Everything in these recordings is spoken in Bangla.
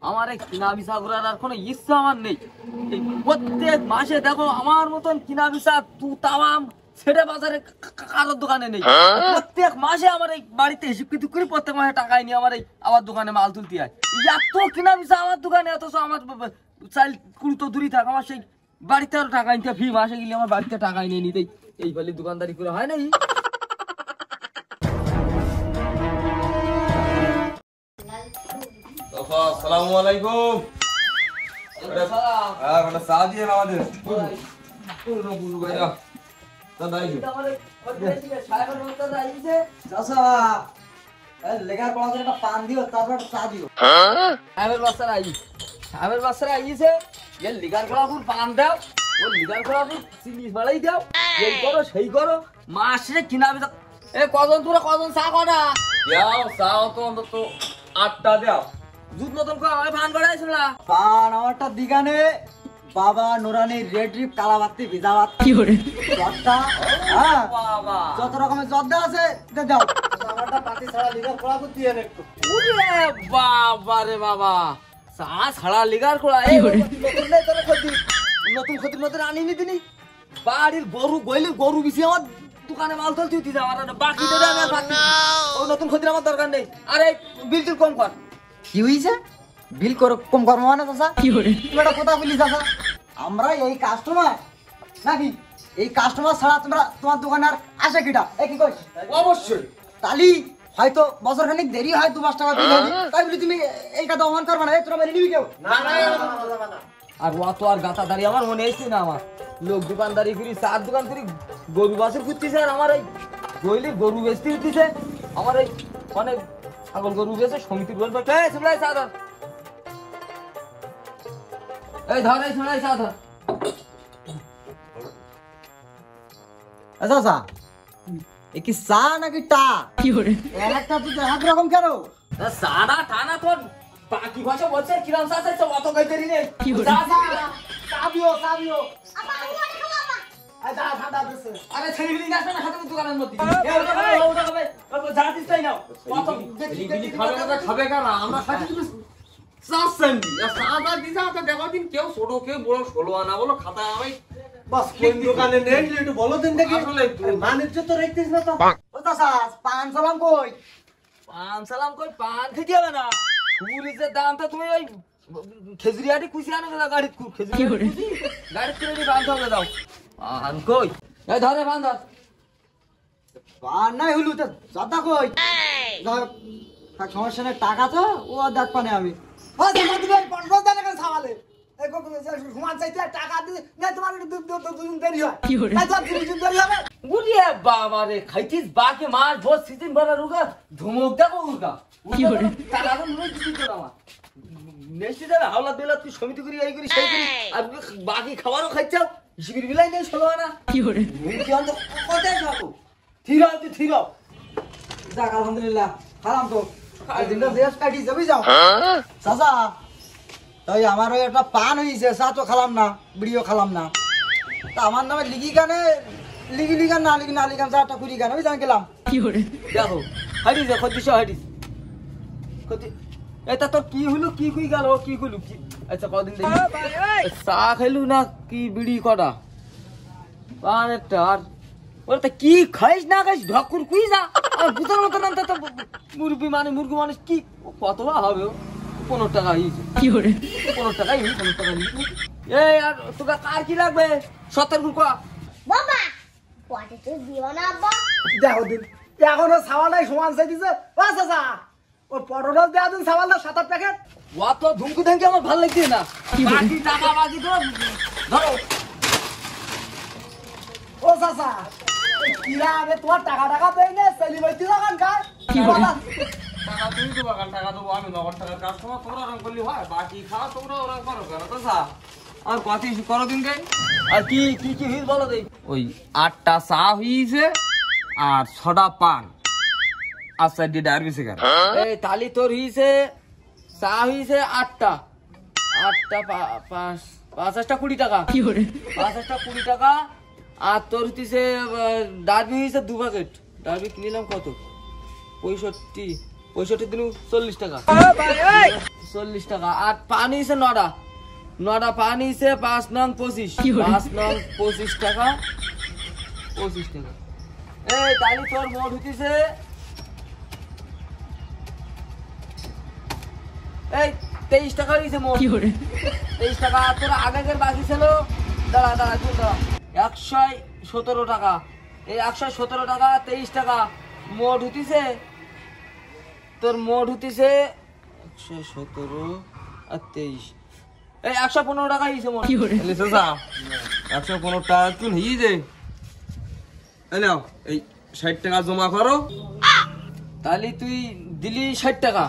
আমার এই কিনা বিসা করার আর কোনো ইচ্ছা আমার নেই। এই প্রত্যেক মাসে দেখো আমার মতন কিনা বিসা তামাম ছেড়ে বাজারে কারোর দোকানে নেই। প্রত্যেক মাসে আমার এই বাড়িতে হিসেব কিন্তু করে প্রত্যেক মাসে টাকাই নিয়ে আমার এই আবার দোকানে মাল তুলতে হয়। এত কিনা বিসা আমার দোকানে, অথচ আমার চাল কুড়ি তো দূরই থাক, আমার সেই বাড়িতে আরো টাকা নিতে ফি মাসে গেলে আমার বাড়িতে টাকাই নিয়ে নিতেই এই বলে দোকানদারি করে হয় নাই। আসসালামু আলাইকুম। চা দিয়ে আমাদের লেখার পড়া একটা পান দিও, তারপর চা দিও। সাহেবের বাচ্চারা সাহেবের বাচ্চারা আইছে, এর লিগার করাপুর পান দাও, ওর লিগার করাপুর চিনি বাড়াই দাও, এই করো সেই করো, মাসে কিনা বেচা। এ কজন তোরা কজন চা কটা দাও, চাও তো অন্তত 8টা দাও। দুধ নতুন করে আমি পান করাইছিল না পান আমারটা দিগানে বাবা নুরানি রেড রিপ কালা বাতি ভিজা বাত কি করে জর্দা। হ্যাঁ বাবা, যত রকমের জর্দা আছে দাও। আমারটা পাতি ছাড়া লিগার করা করতে হবে একটু। ওরে বাবা রে বাবা, চা ছাড়া লিগার করা এই নতুন নেই তোর ক্ষতি, নতুন ক্ষতির মধ্যে আনিনি তিনি। বাড়ির গরু গইলে গরু বিছি আমার দোকানে মাল তুলতে দিতে আমার বাকি দেবে আমি আর বাকি ওই নতুন ক্ষতির আমার দরকার নেই। আরে বিল টিল কম কর। কি হইছে বিল করো কম করবো মানে চাচা? কি করে তুমি একটা কথা বলি চাচা, আমরা এই কাস্টমার নাকি এই কাস্টমার ছাড়া তোমরা তোমার দোকানে আর আসে কিটা? এ কি কই? অবশ্যই তালি হয়তো বছর খানিক দেরি হয় 2-5 টাকা বিল হবে, তাই বলি তুমি এই কথা অমান করবে না? এই তোরা মেনে নিবি কেউ? না না আর অত আর গাতাদারি আমার মনে এসছে না। আমার লোক দোকানদারি করি, চার দোকান করি, গরু বাছুর করতেছে, আর আমার এই গইলে গরু বেচতে দিতেছে। আমার এই মানে ছাগল গরু বেচে সমিতির বলবে চা ধর, এই ধর এই শোনাই চা ধর। চাচা এ কি চা নাকি টা? কি করে একটা তো এক রকম কেন? সাদা টানা তোর বাকি ভাষা বলছে কিরাম চা চাইছে অত গাইতেরি নেই। আরে ছেড়ে গেলি না না হাতে দোকানের মধ্যে যা দিস তাই নাও। লিগলি খাবে না খাবে কারা? আমরা খাচ্ছি তুমি চাচ্ছেন দি সাদা দিছা তো দেখো দিন কেউ ছোট কেউ বড় 16 আনা বলো খাতা আমি বাস কোন দোকানে নেই একটু বলো দিন দেখি। আসলে মানিজ্য তো রাখতিস না তো। ও চাচা পান সালাম কই? পান সালাম কই পান খেতে হবে না। ফুরিজের দামটা তুমি ওই খেজুরিয়াটি খুশি আনো না গাড়ি খেজুরি গাড়ি করে পান খাবে দাও। পান কই? এই ধরে পান ধর। পান নাই হলু তো জাতা কই? ধর থাক সমস্যা নাই, টাকা তো ও দেখ পানে আমি। ও জামা দিবে 15 টাকা করে সামালে। এই কোন ঘুমান চাইতে টাকা দি না তোমার দুদিন দেরি হয়। তাই তো 3 দিন দেরি হবে। উড়িয়ে বাবা রে খাইছিস বাকি মাছ ভোর সিজন ভরা রুগা ধমক দেখো উড়গা কি করে টাকা তো নুই দিতে তো আমার নেক্সট যাবে হাওলা দিলা তুই সমিতি করি এই করি সেই করি আর বাকি খাবারও খাইছাও শিবির বিলাই নেই চলো না কি করে মুখি অন্ত কোথায় যাবো থির হও তুই থির হও যাক আলহামদুলিল্লাহ খালাম তো এই দিনটা দেশ কাটি যাবি যাও চাচা। তাই আমার ওই একটা পান হইছে, চা তো খালাম না, বিড়িও খালাম না, তা আমার নামে লিগি গানে লিগি লিগান না লিগি না লিগান চাটা কুড়ি গান আমি জান গেলাম। কি করে দেখো হাইডিস দেখো দিশা হাইডিস কতি এটা তো কি হলো কি কই গেল কি হলো কি? আচ্ছা কদিন দেখি চা খাইলু না কি বিড়ি কটা পান একটা আর ওরা তো কি খাইস না খাইস ঢকুর কুই যা আর বুঝার মতো না তো মুরগি মানুষ কি কত হবে 15 টাকা হয়েছে কি করে 15 টাকা 15 টাকা এই আর তোকে কার কি লাগবে 70 গুড় বাবা কোয়াতে তো দিও না আব্বা। দেখো দিন এখনো সাওয়ালটাই সমান চাই দিছে। ও চাচা ও পটল দেয়া দিন সাওয়ালটা 7-8 প্যাকেট। অত ধুমকু ধমকি আমার ভালো লাগছে না। বাকি টাকা বাকি তো ধরো। ও চাচা কিরা আমি তোমার টাকা টাকা দেই না সেলি বইতে লাগান কার কি বলা? টাকা তুমি তো বাগান টাকা দেবো আমি নগদ টাকার কাস্টমার তোমরা ওরকম করলে হয় বাকি খাওয়া তোমরা ওরকম করো কেন তো স্যার আর কত করো দিন গে আর কি কি কি হইল বলো দেই। ওই 8টা চা হইছে আর 6টা পান আর 4টি ডারবি সিগারেট। এই তালি তোর হইছে চা হইছে 8টা 5টা 20 টাকা কি করে 5টা 20 টাকা আর তোর হইছে ডারবি হইছে 2 প্যাকেট। ডারবি কিনলাম কত 65 65 দিন 40 টাকা 40 টাকা। আর পানি হইছে 9টা পানি হইছে 5 নং 25 5 নং 25 টাকা 25 টাকা। এই তাহলে তোর মোট হইতেছে এই 23 টাকা হইছে মোট। 23 টাকা। আর তোর আগের বাকি ছিল দাঁড়া 117 টাকা। এই 117 টাকা 23 টাকা মোট হইতেছে তোর মোট হইতেছে 117 আর 23 এই 115 টাকা হইছে মোট। এলে চাচা 115 টাকা কি হই যে এই নাও এই 60 টাকা জমা করো। তাহলে তুই দিলি 60 টাকা।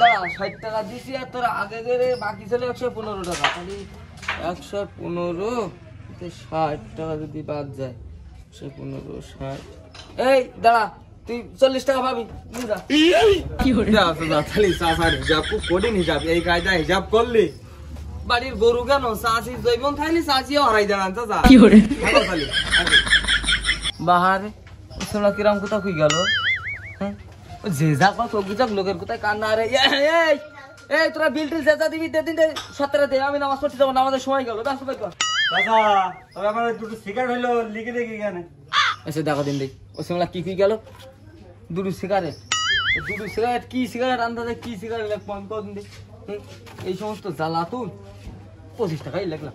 দাঁড়া 60 টাকা দিছি আর তোর আগের বাকি ছিল 115 টাকা। তাহলে 115 তে 60 টাকা যদি বাদ যায় 115 60 এই দাঁড়া তুই 40 টাকা পাবি বুঝা। যা চাচা তাহলে চাচার হিসাব খুব কঠিন হিসাব, এই কায়দা হিসাব করলে বাড়ির গরু কেন চাচি জৈবন থাকলে চাচিও হারাই দাঁড়ান চাচা। থাকো তাহলে বাহারে ওসলা কিরাম কোথা কই গেল? হ্যাঁ ও যে যা কত গুজাক লোকের কোথায় কান্না রে। এই এই তোরা বিল টিল জেজা দিবি দিন 17 দে, আমি নামাজ পড়তে যাব, নামাজের সময় গেল। দাস ভাই কর চাচা তবে আমার দুটো সিগারেট হইলো লিখে দেখি কেন এসে দেখো দিন দেই ওসলা কি কই গেল। দুটো সিগারেট কি সিগারেট আন্দাজে কি সিগারেট লাগবো আমি কদিন দে। এই সমস্ত জ্বালাতুন 25 টাকাই লাগলাম।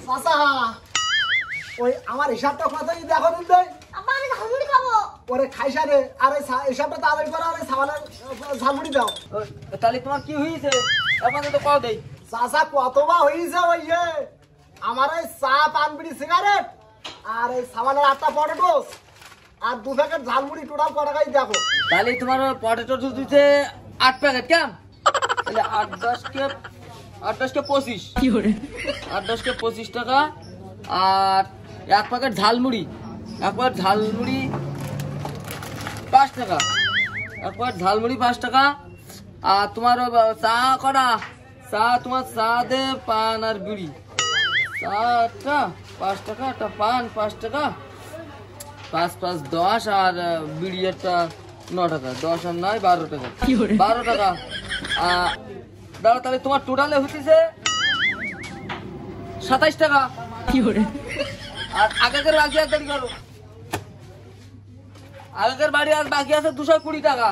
চাচা ওই আমার হিসাবটা কত দেখো দিন দেই আব্বা আমি ঝালমুড়ি খাবো। ওরে খাইসা রে আরে হিসাবটা তাড়াতাড়ি করো আরে সাবানের ঝালমুড়ি দাও। তাহলে তোমার কি হয়েছে এখন তো কও দেই। চাচা কতবা হইছে ওই আমার এই চা পান বিড়ি সিগারেট আর এই সাবানের 8টা পটেটোস আর 2 প্যাকেট ঝালমুড়ি টোটাল কত টাকাই দেখো। তাহলে তোমার পটেটো দিতে 8 প্যাকেট কেন? তাহলে 8 10 কে 25 8 10 কে 25 টাকা। আর 1 প্যাকেট ঝালমুড়ি 5 টাকা 1 প্যাকেট ঝালমুড়ি 5 টাকা। আর তোমার চা করা চা তোমার চা দে পান আর বিড়ি চাটা 5 টাকা, একটা পান 5 টাকা 5 5 10 আর বিড়ি একটা 9 টাকা 10 আর 9 12 টাকা 12 টাকা। দাঁড়া তাহলে তোমার টোটালে হইতেছে 27 টাকা। আর আগের বাকি আছে দেরি করো আগের বাড়ি আর বাকি আছে 220 টাকা।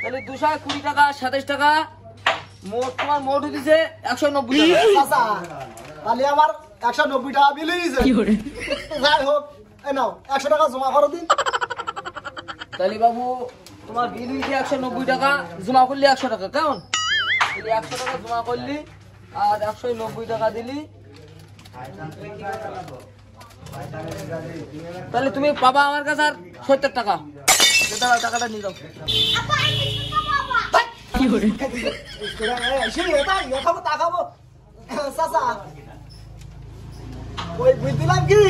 তাহলে 220 টাকা 27 টাকা মোট তোমার মোট হইতেছে 190 টাকা। চাচা তাহলে আমার 190 টাকা বিল হইছে যাই হোক এই নাও 100 টাকা জমা করো দিন। তাহলে বাবু তোমার বিল হইছে 190 টাকা, জমা করলি 100 টাকা কেমন? 100 টাকা জমা করলি আর 190 টাকা দিলি, তাহলে তুমি পাবা আমার কাছে আর 70 টাকা। টাকাটা নিয়ে যাও। আব্বা আমি বিস্কুট খাবো আব্বা। তাকাবো চাচা ওই বুঝলাম কি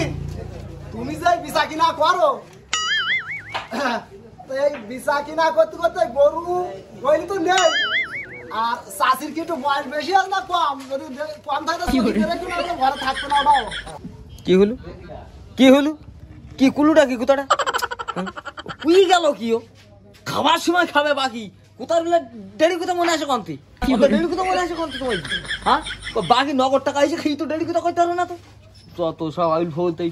তুমি যে বিসা কিনা করো এই বিসা কিনা করতে করতে গরু গইলি তো নেই আর চাষির কি একটু বয়স বেশি আছে না কম? যদি কম থাকে ঘরে থাকতো না ওটাও। কি হলো কি কুলুটা কি কুতাটা কুই গেল কি ও খাবার সময় খাবে বাকি কোথার বলে দেরি কথা মনে আসে কন্তি দেরি কথা মনে আসে কন্তি তোমার হ্যাঁ বাকি 9 টাকা এসে খেয়ে তো দেরি কথা কইতে পারো না তো যত সব আইল ফলতেই